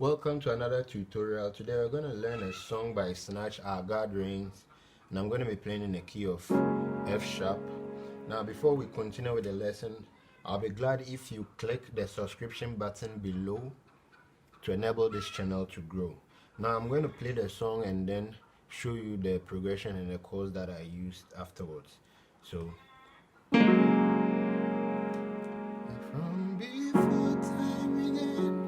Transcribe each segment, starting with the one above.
Welcome to another tutorial. Today we're going to learn a song by Sinach, Our God Reigns, and I'm going to be playing in the key of F sharp. Now before we continue with the lesson, I'll be glad if you click the subscription button below to enable this channel to grow. Now I'm going to play the song and then show you the progression and the chords that I used afterwards. So from before time began,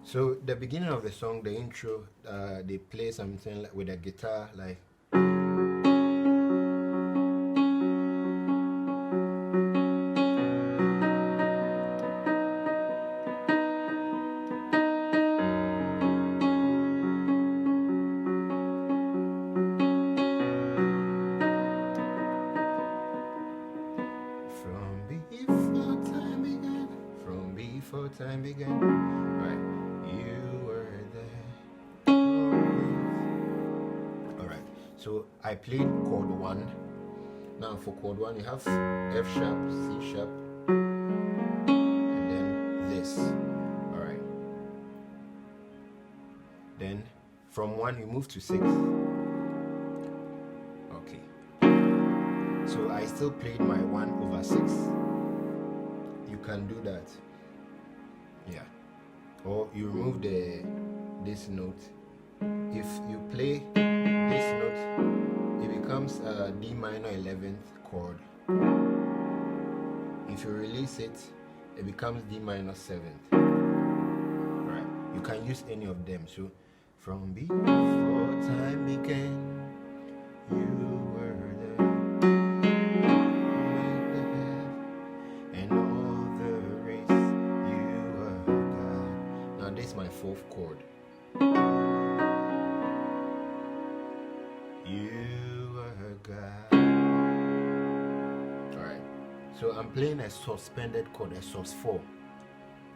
so the beginning of the song, the intro, they play something like with a guitar, like from before time began, from before time began, right? You were there. Alright, so I played chord 1. Now for chord 1 you have F sharp, C sharp, and then this. Alright. Then from 1 you move to 6. Okay. So I still played my 1/6. You can do that. Yeah. Or you remove this note. If you play this note, it becomes a D minor 11th chord. If you release it, it becomes D minor 7th. Right? You can use any of them. So from before time began, you were there. This is my 4th chord. You are God. Alright. So I'm playing a suspended chord, a sus4.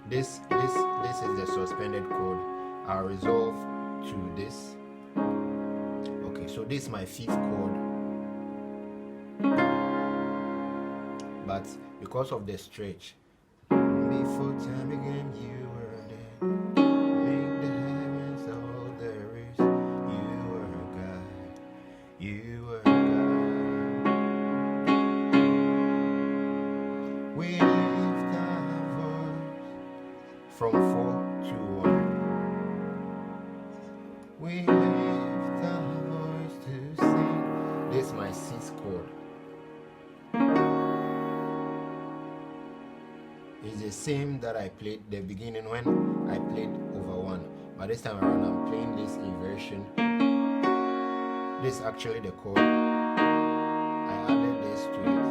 This is the suspended chord. I'll resolve to this. Okay, so this is my 5th chord. But because of the stretch, before time began, you were there. Make the heavens all there is. You are God. You are God. We lift our voice from 4 to 1. We lift our voice to sing. This is my 6th chord. same that I played the beginning when I played over 1, but this time around I'm playing this inversion. This is actually the chord. I added this to it.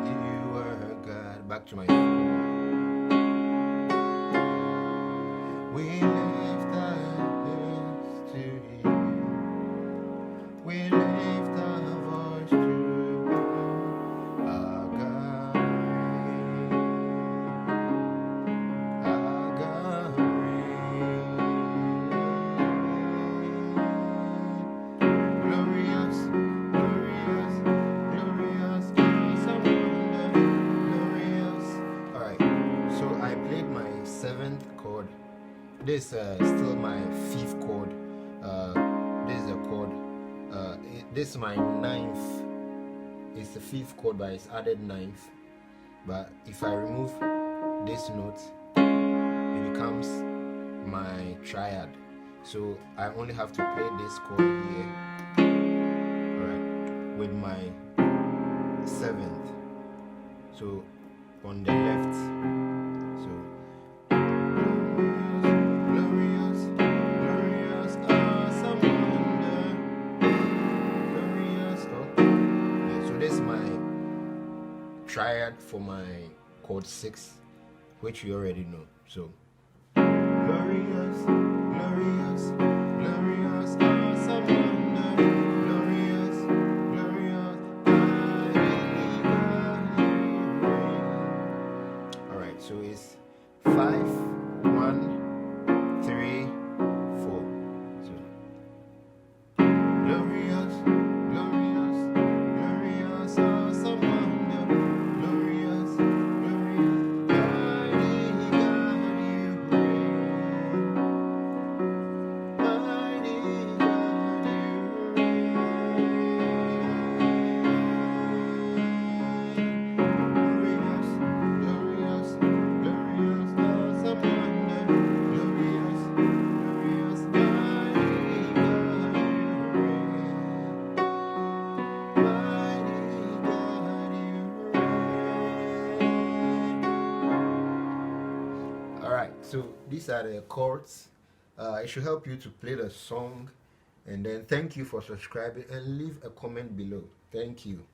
You are God. Back to my chord. We lift our hands to you. We lift our voice to our God. Our God. Glorious, glorious, glorious, awesome wonder, glorious. Alright, so I played my 7th chord. This is still my 5th chord. This is a chord. This is my 9th. It's the 5th chord, but it's added 9th. But if I remove this note, it becomes my triad. So I only have to play this chord here, alright, with my 7th. So on the left. So glorious, glorious, awesome wonder, glorious. Yeah, so this is my triad for my chord 6, which you already know. So glorious, glorious, glorious, awesome wonder, glorious, glorious, mighty God you reign. Alright, so it's 5, 1, 3, 4. So glorious, glorious, glorious, awesome wonder, glorious, glorious, mighty God you reign. Mighty God you reign. Glorious, glorious, glorious, awesome wonder, glorious, glorious, mighty God you reign. Mighty God you reign. Alright, so these are the chords. It should help you to play the song. And then thank you for subscribing and leave a comment below. Thank you.